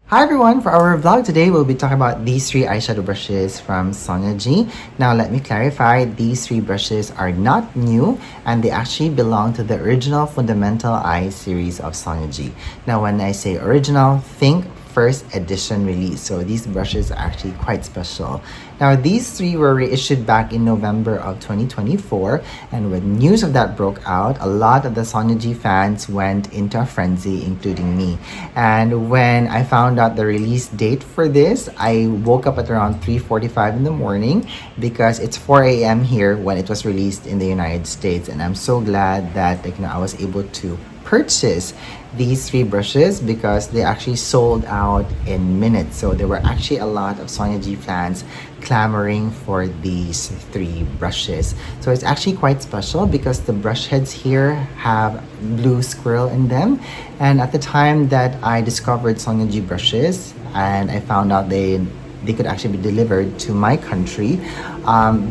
Hi everyone! For our vlog today, we'll be talking about these three eyeshadow brushes from Sonia G. Now let me clarify, these three brushes are not new and they actually belong to the original Fundamental Eye series of Sonia G. Now when I say original, think first edition release. So these brushes are actually quite special. Now these three were reissued back in November of 2024, and when news of that broke out, a lot of the Sonia G fans went into a frenzy, including me. And when I found out the release date for this, I woke up at around 3:45 in the morning because it's 4 a.m. here when it was released in the United States, and I'm so glad that I was able to purchase these three brushes because they actually sold out in minutes. So there were actually a lot of Sonia G fans clamoring for these three brushes. So it's actually quite special because the brush heads here have blue squirrel in them, and at the time that I discovered Sonia G brushes and I found out they could actually be delivered to my country,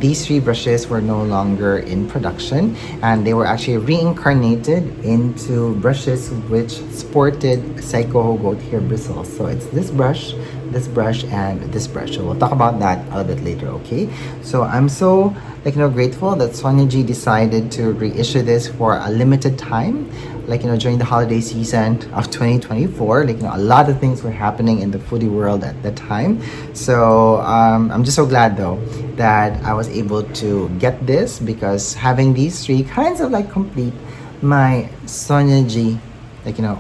these three brushes were no longer in production, and they were actually reincarnated into brushes which sported Psycho goat hair bristles. So it's this brush, and this brush. So we'll talk about that a little bit later, okay? So I'm so grateful that Sonia G decided to reissue this for a limited time, during the holiday season of 2024. A lot of things were happening in the foodie world at that time. So I'm just so glad though that I was able to get this, because having these three kinds of complete my Sonia G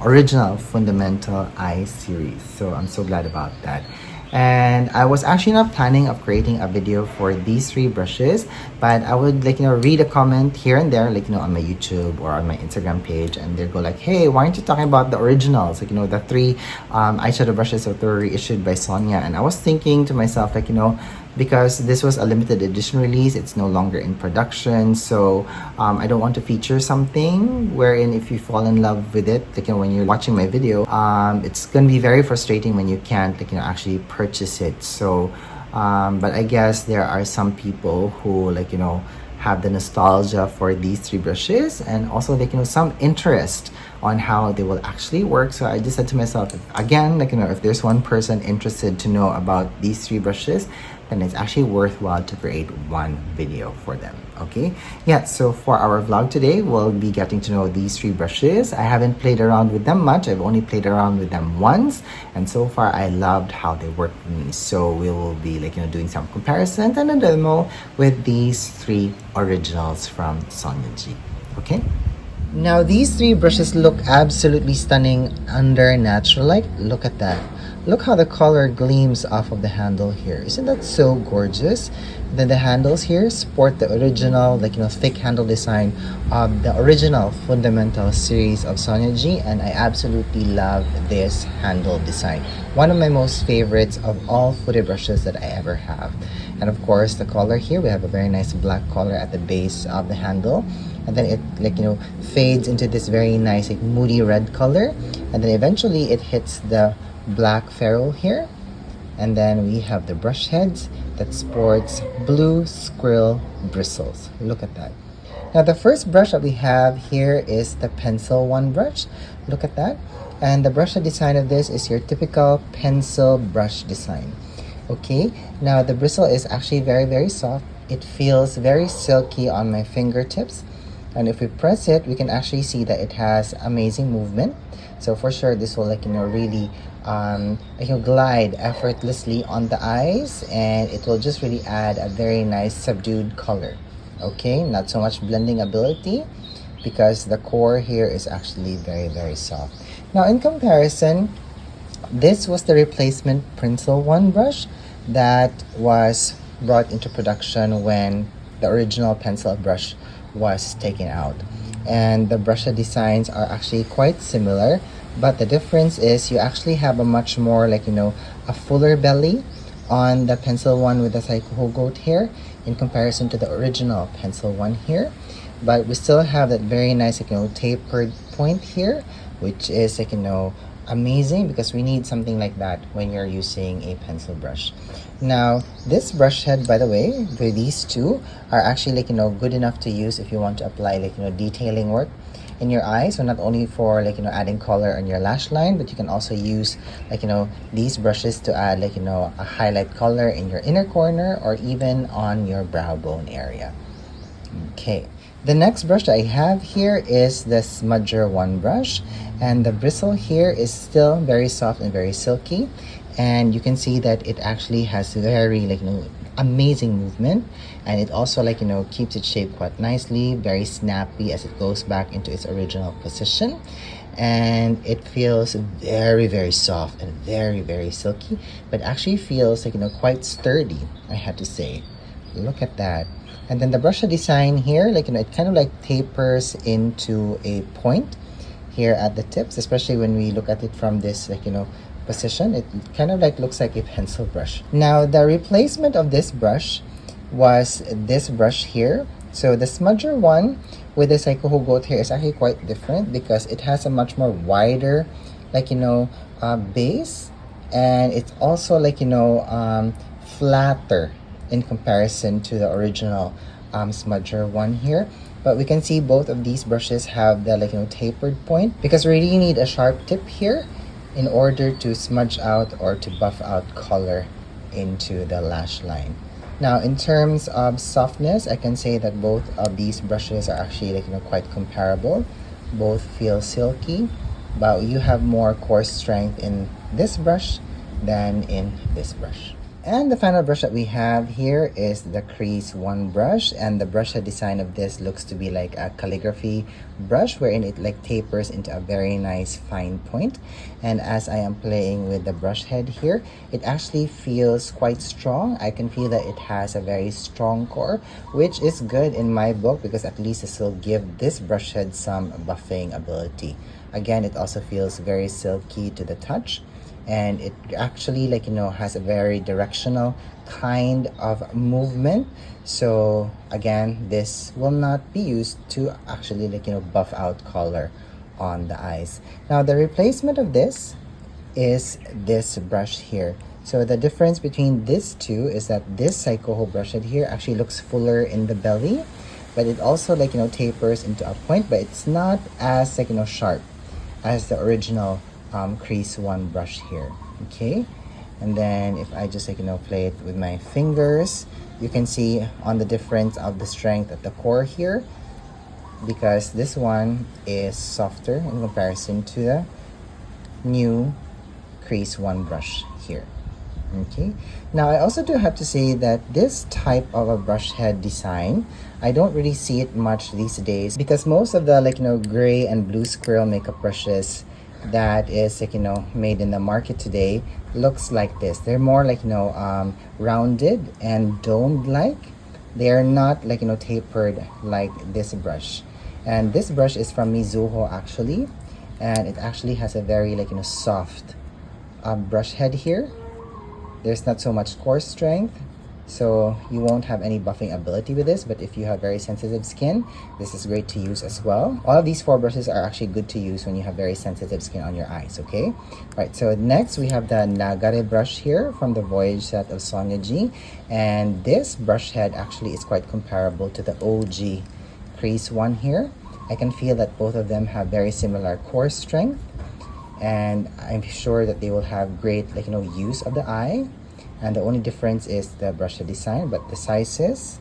original Fundamental Eye series. So I'm so glad about that. And I was actually not planning of creating a video for these three brushes, but I would read a comment here and there on my YouTube or on my Instagram page, and they go hey, why aren't you talking about the originals, the three eyeshadow brushes that were reissued by Sonia? And I was thinking to myself because this was a limited edition release, it's no longer in production, so I don't want to feature something wherein if you fall in love with it, when you're watching my video, it's gonna be very frustrating when you can't actually purchase it. So but I guess there are some people who have the nostalgia for these three brushes, and also some interest on how they will actually work. So I just said to myself, again, if there's one person interested to know about these three brushes, then it's actually worthwhile to create one video for them. Okay, yeah, so for our vlog today, we'll be getting to know these three brushes. I haven't played around with them much. I've only played around with them once, and so far I loved how they work with me. So we will be doing some comparisons and a demo with these three originals from Sonia G. Okay, now these three brushes look absolutely stunning under natural light. Look at that. Look how the color gleams off of the handle here. Isn't that so gorgeous? Then the handles here sport the original thick handle design of the original Fundamental series of Sonia G, and I absolutely love this handle design. One of my most favorites of all footed brushes that I ever have. And of course the color here, we have a very nice black color at the base of the handle, and then it fades into this very nice moody red color, and then eventually it hits the black ferrule here, and then we have the brush heads that sports blue squirrel bristles. Look at that. Now the first brush that we have here is the pencil one brush. Look at that. And the brush design of this is your typical pencil brush design. Okay, now the bristle is actually very soft. It feels very silky on my fingertips, and if we press it, we can actually see that it has amazing movement. So for sure this will really glide effortlessly on the eyes, and it will just really add a very nice subdued color. Okay, not so much blending ability because the core here is actually very soft. Now in comparison, this was the replacement pencil one brush that was brought into production when the original pencil brush was taken out, and the brush designs are actually quite similar, but the difference is you actually have a much more a fuller belly on the pencil one with the Psycho goat hair in comparison to the original pencil one here. But we still have that very nice tapered point here, which is amazing because we need something like that when you're using a pencil brush. Now this brush head, by the way, these two are actually good enough to use if you want to apply detailing work. in your eye. So not only for like, you know, adding color on your lash line, but you can also use like, you know, these brushes to add like, you know, a highlight color in your inner corner or even on your brow bone area. Okay, the next brush that I have here is the Smudger One brush, and the bristle here is still very soft and very silky, and you can see that it actually has very like, you know, amazing movement, and it also like, you know, keeps its shape quite nicely, very snappy as it goes back into its original position, and it feels very soft and very silky, but actually feels like, you know, quite sturdy, I have to say. Look at that. And then the brush design here, like, you know, it kind of like tapers into a point here at the tips, especially when we look at it from this like, you know, position. It kind of like looks like a pencil brush. Now the replacement of this brush was this brush here. So the Smudger One with this Hakuhodo here is actually quite different because it has a much more wider like, you know, base, and it's also like, you know, flatter in comparison to the original Smudger One here. But we can see both of these brushes have the like, you know, tapered point, because we really need a sharp tip here in order to smudge out or to buff out color into the lash line. Now in terms of softness, I can say that both of these brushes are actually like, you know, quite comparable. Both feel silky, but you have more coarse strength in this brush than in this brush. And the final brush that we have here is the Crease One brush, and the brush head design of this looks to be like a calligraphy brush wherein it like tapers into a very nice fine point. And as I am playing with the brush head here, it actually feels quite strong. I can feel that it has a very strong core, which is good in my book because at least this will give this brush head some buffing ability. Again, it also feels very silky to the touch, and it actually like, you know, has a very directional kind of movement. So again, this will not be used to actually like, you know, buff out color on the eyes. Now the replacement of this is this brush here. So the difference between these two is that this Hakuhodo brush head here actually looks fuller in the belly, but it also like, you know, tapers into a point, but it's not as like, you know, sharp as the original Crease One brush here. Okay, and then if I just like, you know, play it with my fingers, you can see on the difference of the strength at the core here, because this one is softer in comparison to the new Crease One brush here. Okay, now I also do have to say that this type of a brush head design, I don't really see it much these days, because most of the like, you know, gray and blue squirrel makeup brushes that is like, you know, made in the market today looks like this. They're more like, you know, rounded and domed like. They're not like, you know, tapered like this brush. And this brush is from Mizuho actually, and it actually has a very like, you know, soft brush head here. There's not so much core strength, so you won't have any buffing ability with this, but if you have very sensitive skin, this is great to use as well. All of these four brushes are actually good to use when you have very sensitive skin on your eyes, okay? Right, so next we have the Nagare brush here from the Voyage Set of Sonia G, and this brush head actually is quite comparable to the OG Crease One here. I can feel that both of them have very similar core strength, and I'm sure that they will have great like, you know, use of the eye. And the only difference is the brush head design, but the sizes,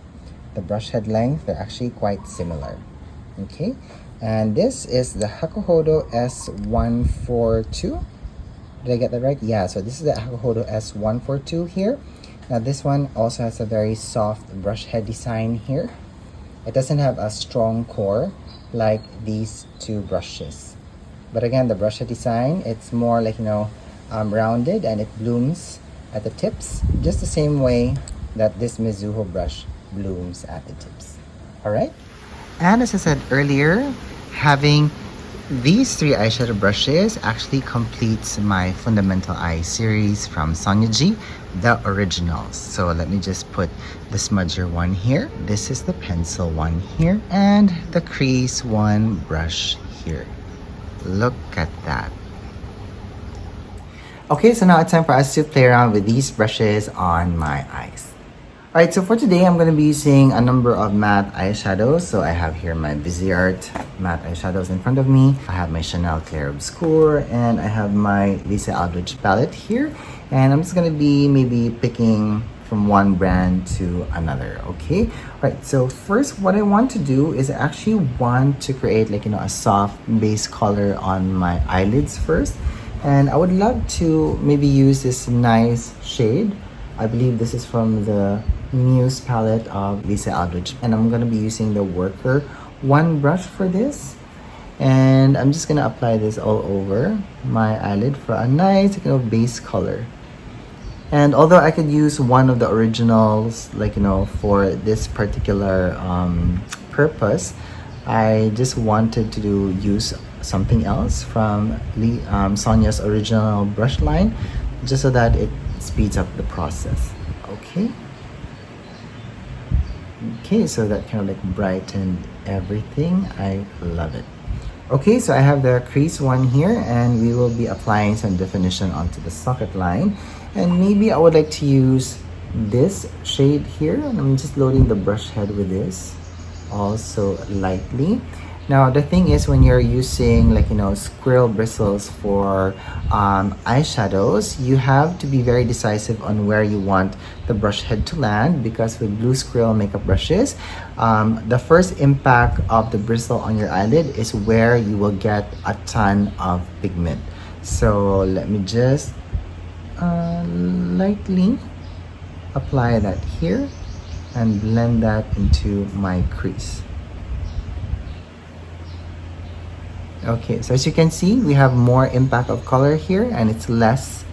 the brush head length, they're actually quite similar. Okay, and this is the Hakuhodo S142. Did I get that right? Yeah, so this is the Hakuhodo S142 here. Now this one also has a very soft brush head design here. It doesn't have a strong core like these two brushes. But again, the brush head design, it's more like, you know, rounded, and it blooms at the tips just the same way that this Mizuho brush blooms at the tips. All right, and as I said earlier, having these three eyeshadow brushes actually completes my Fundamental Eye series from Sonia G The Originals. So let me just put the Smudger One here, this is the pencil one here, and the Crease One brush here. Look at that. Okay, so now it's time for us to play around with these brushes on my eyes. Alright, so for today, I'm going to be using a number of matte eyeshadows. So I have here my Busy Art matte eyeshadows in front of me. I have my Chanel Clair Obscure, and I have my Lisa Eldrige palette here. And I'm just going to be maybe picking from one brand to another, okay? Alright, so first what I want to do is I actually want to create like, a soft base color on my eyelids first. And I would love to maybe use this nice shade. I believe this is from the Muse palette of Lisa Eldrige, and I'm gonna be using the Worker One brush for this, and I'm just gonna apply this all over my eyelid for a nice base color. And although I could use one of the originals for this particular purpose, I just wanted to use something else from Sonia's original brush line, just so that it speeds up the process. Okay, so that kind of brightened everything. I love it. Okay, so I have the Crease One here, and we will be applying some definition onto the socket line. And maybe I would like to use this shade here, and I'm just loading the brush head with this also lightly. Now the thing is, when you're using squirrel bristles for eyeshadows, you have to be very decisive on where you want the brush head to land, because with blue squirrel makeup brushes, the first impact of the bristle on your eyelid is where you will get a ton of pigment. So let me just lightly apply that here and blend that into my crease. Okay, so as you can see, we have more impact of color here, and it's less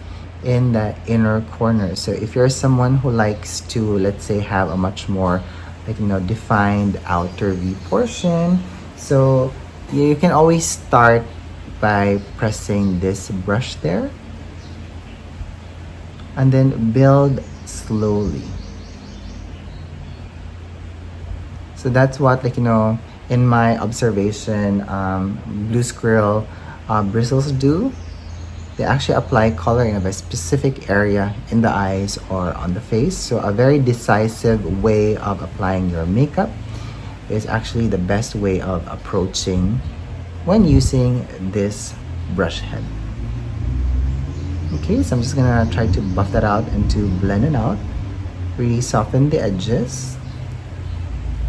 in the inner corner. So if you're someone who likes to, let's say, have a much more defined outer V portion, so you can always start by pressing this brush there and then build slowly. So that's what in my observation, blue squirrel bristles do. They actually apply color in a very specific area in the eyes or on the face. So a very decisive way of applying your makeup is actually the best way of approaching when using this brush head. Okay, so I'm just gonna try to buff that out and to blend it out. Really soften the edges.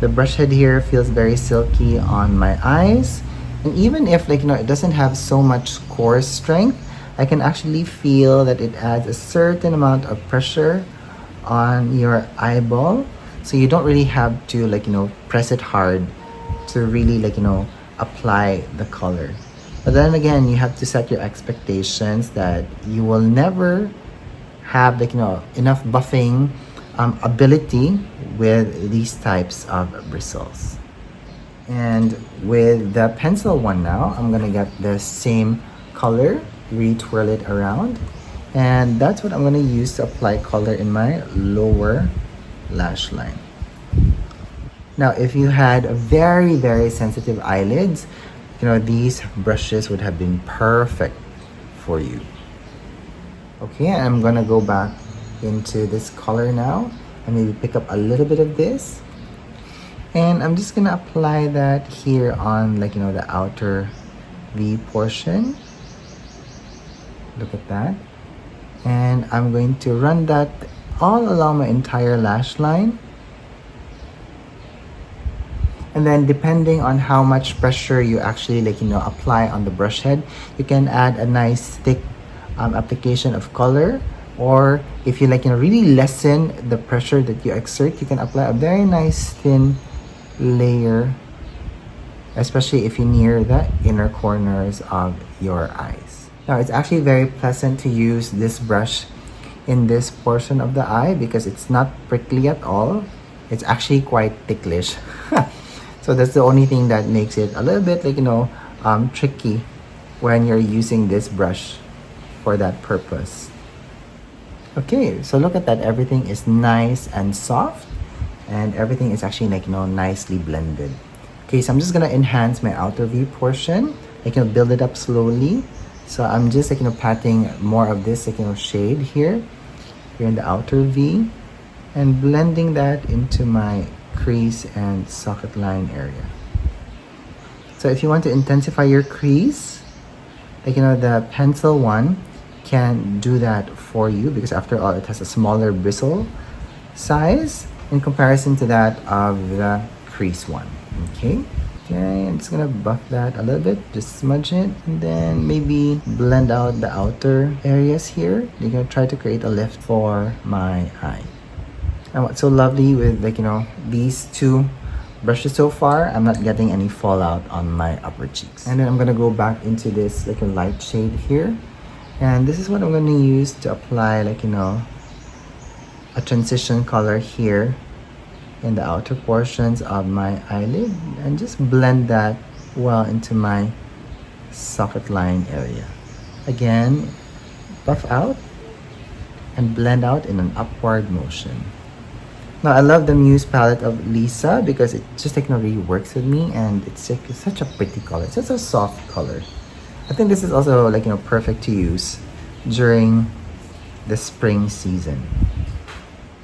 The brush head here feels very silky on my eyes, and even if it doesn't have so much core strength, I can actually feel that it adds a certain amount of pressure on your eyeball, so you don't really have to press it hard to really apply the color. But then again, you have to set your expectations that you will never have enough buffing ability with these types of bristles. And with the pencil one now, I'm gonna get the same color, re-twirl it around, and that's what I'm gonna use to apply color in my lower lash line. Now if you had very, very sensitive eyelids, these brushes would have been perfect for you. Okay, I'm gonna go back into this color now and maybe pick up a little bit of this, and I'm just gonna apply that here on the outer V portion. Look at that. And I'm going to run that all along my entire lash line. And then depending on how much pressure you actually apply on the brush head, you can add a nice thick application of color, or if you really lessen the pressure that you exert, you can apply a very nice thin layer, especially if you're near the inner corners of your eyes. Now it's actually very pleasant to use this brush in this portion of the eye because it's not prickly at all. It's actually quite ticklish. So that's the only thing that makes it a little bit tricky when you're using this brush for that purpose. Okay, so look at that. Everything is nice and soft, and everything is actually nicely blended. Okay, so I'm just gonna enhance my outer V portion. Build it up slowly. So I'm just patting more of this shade here in the outer V. and blending that into my crease and socket line area. So if you want to intensify your crease, like the pencil one can do that for you, because after all it has a smaller bristle size in comparison to that of the Crease One. Okay, I'm just gonna buff that a little bit, just smudge it, and then maybe blend out the outer areas here. You're gonna try to create a lift for my eye. And what's so lovely with these two brushes so far, I'm not getting any fallout on my upper cheeks. And then I'm gonna go back into this a light shade here, and this is what I'm gonna use to apply a transition color here in the outer portions of my eyelid, and just blend that well into my socket line area. Again, buff out and blend out in an upward motion. Now I love the Muse palette of Lisa because it just really works with me, and it's such a pretty color. It's just a soft color. I think this is also perfect to use during the spring season.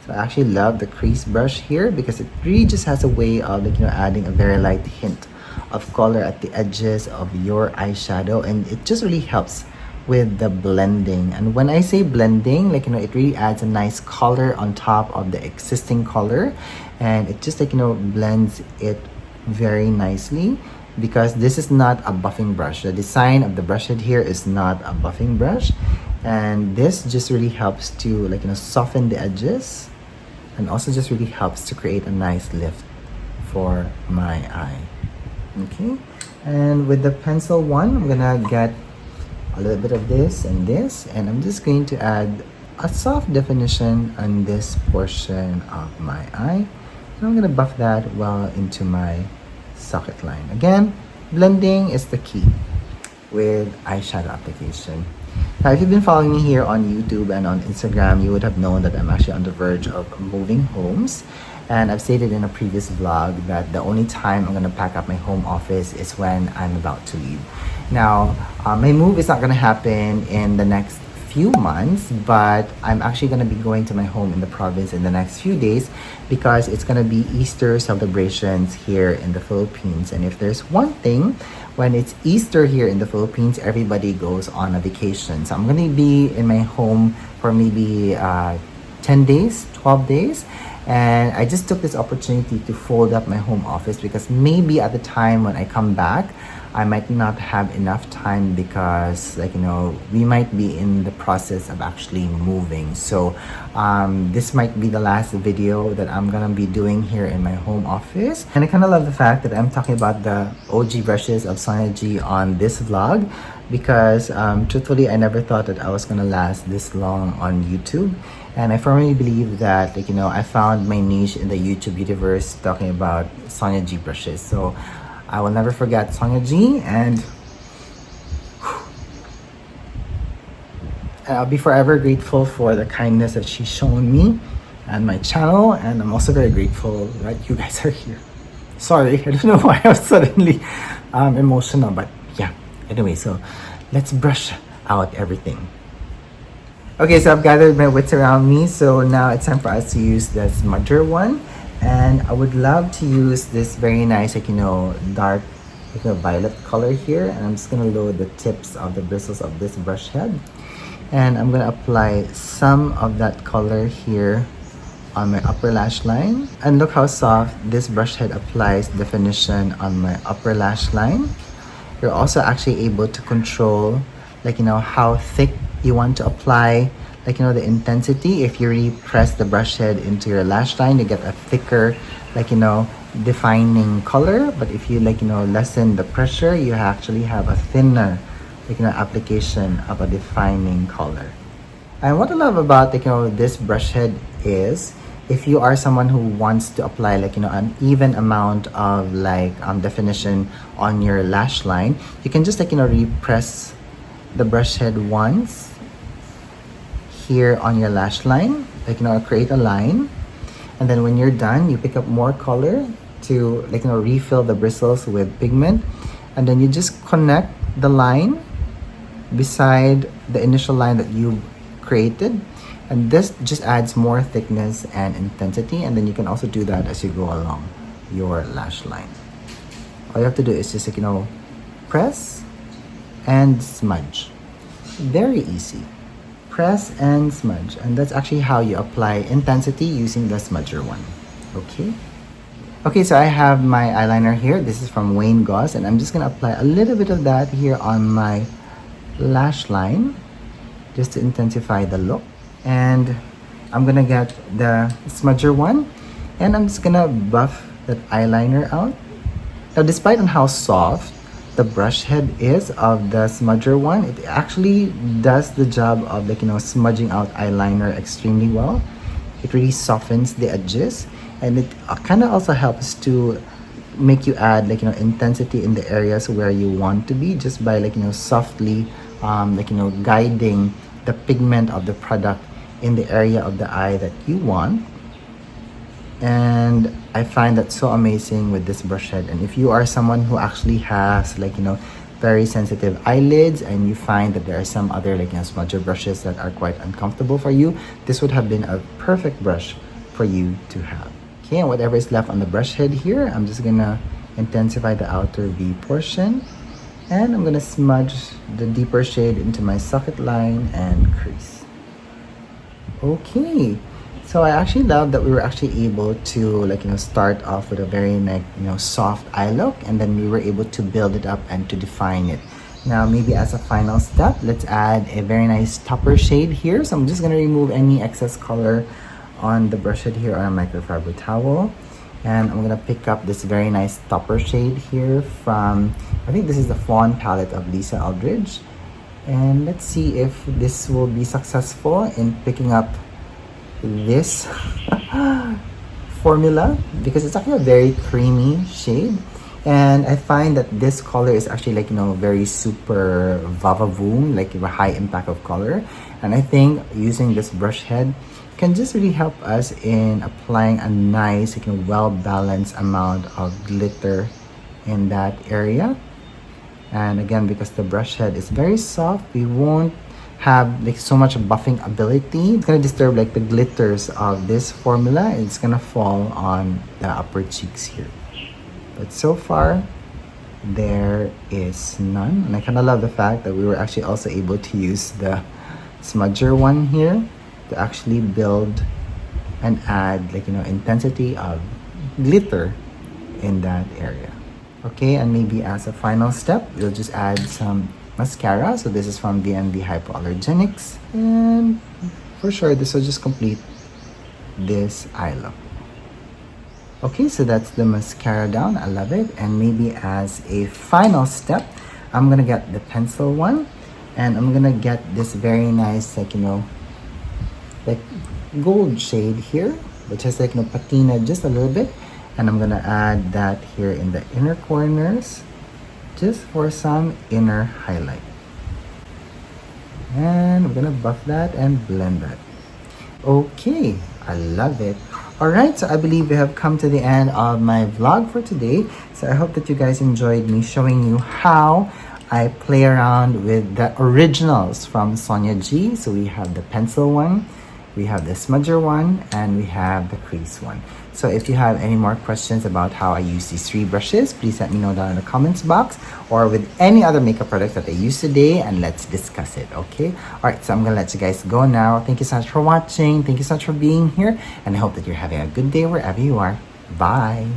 So I actually love the crease brush here because it really just has a way of adding a very light hint of color at the edges of your eyeshadow, and it just really helps with the blending. And when I say blending, it really adds a nice color on top of the existing color, and it just blends it very nicely, because this is not a buffing brush. The design of the brush head here is not a buffing brush, and this just really helps to soften the edges, and also just really helps to create a nice lift for my eye. Okay, and with the pencil one, I'm gonna get a little bit of this, and I'm just going to add a soft definition on this portion of my eye, and I'm gonna buff that well into my socket line. Again, blending is the key with eyeshadow application. Now, if you've been following me here on YouTube and on Instagram, you would have known that I'm actually on the verge of moving homes. And I've stated in a previous vlog that the only time I'm gonna pack up my home office is when I'm about to leave. Now, my move is not gonna happen in the next few months, but I'm actually gonna be going to my home in the province in the next few days, because it's gonna be Easter celebrations here in the Philippines. And if there's one thing, when it's Easter here in the Philippines, everybody goes on a vacation. So I'm gonna be in my home for maybe 10 days, 12 days. And I just took this opportunity to fold up my home office, because maybe at the time when I come back, I might not have enough time, because we might be in the process of actually moving. So this might be the last video that I'm gonna be doing here in my home office. And I kind of love the fact that I'm talking about the OG brushes of Sonia G on this vlog, because truthfully, I never thought that I was gonna last this long on YouTube. And I firmly believe that I found my niche in the YouTube universe talking about Sonia G brushes. So I will never forget Sonia G, and I'll be forever grateful for the kindness that she's shown me and my channel. And I'm also very grateful that you guys are here. Sorry, I don't know why I was suddenly emotional, but yeah. Anyway, so let's brush out everything. Okay, so I've gathered my wits around me, so now it's time for us to use the Smudger One. And I would love to use this very nice, dark, violet color here. And I'm just gonna load the tips of the bristles of this brush head. And I'm gonna apply some of that color here on my upper lash line. And look how soft this brush head applies definition on my upper lash line. You're also actually able to control, how thick you want to apply the intensity. If you really press the brush head into your lash line, you get a thicker defining color. But if you lessen the pressure, you actually have a thinner application of a defining color. And what I love about this brush head is, if you are someone who wants to apply an even amount of definition on your lash line, you can just repress the brush head once here on your lash line, create a line, and then when you're done, you pick up more color to refill the bristles with pigment, and then you just connect the line beside the initial line that you created, And this just adds more thickness and intensity, and then you can also do that as you go along your lash line. All you have to do is just like, press and smudge. Very easy. Press and smudge, and that's actually how you apply intensity using the Smudger One. Okay, so I have my eyeliner here. This is from Wayne Goss, and I'm just gonna apply a little bit of that here on my lash line just to intensify the look. And I'm gonna get the Smudger One, and I'm just gonna buff that eyeliner out. Now, despite on how soft the brush head is of the Smudger One, it actually does the job of like, smudging out eyeliner extremely well. It really softens the edges, and it kind of also helps to make you add like, intensity in the areas where you want to be, just by like, softly guiding the pigment of the product in the area of the eye that you want. And I find that so amazing with this brush head. And if you are someone who actually has like, very sensitive eyelids, and you find that there are some other like, smudger brushes that are quite uncomfortable for you, this would have been a perfect brush for you to have. Okay, and whatever is left on the brush head here, I'm just gonna intensify the outer V portion, and I'm gonna smudge the deeper shade into my socket line and crease. Okay, so I actually love that we were actually able to like, start off with a very nice, soft eye look, and then we were able to build it up and to define it. Now, maybe as a final step, let's add a very nice topper shade here. So I'm just gonna remove any excess color on the brush head here on a microfiber towel. And I'm gonna pick up this very nice topper shade here from, I think this is the Fawn palette of Lisa Eldrige. And let's see if this will be successful in picking up this formula, because it's actually a very creamy shade. And I find that this color is actually like, very super vavavoom, like a high impact of color. And I think using this brush head can just really help us in applying a nice, well-balanced amount of glitter in that area. And again, because the brush head is very soft, we won't have like so much buffing ability. It's gonna disturb like the glitters of this formula. It's gonna fall on the upper cheeks here. But so far, there is none. And I kind of love the fact that we were actually also able to use the Smudger One here to actually build and add like, intensity of glitter in that area. Okay, and maybe as a final step, we'll just add some mascara. So this is from VMV Hypoallergenics, and for sure this will just complete this eye look. Okay, so that's the mascara down. I love it. And maybe as a final step, I'm gonna get the pencil one, and I'm gonna get this very nice like, like gold shade here, which has like, patina just a little bit. And I'm gonna add that here in the inner corners, just for some inner highlight. And we're gonna buff that and blend that. Okay, I love it. Alright, so I believe we have come to the end of my vlog for today. So I hope that you guys enjoyed me showing you how I play around with the originals from Sonia G. So we have the pencil one, we have the Smudger One, and we have the Crease One. So if you have any more questions about how I use these three brushes, please let me know down in the comments box, or with any other makeup products that I use today, and let's discuss it, okay? Alright, so I'm gonna let you guys go now. Thank you so much for watching. Thank you so much for being here, and I hope that you're having a good day wherever you are. Bye!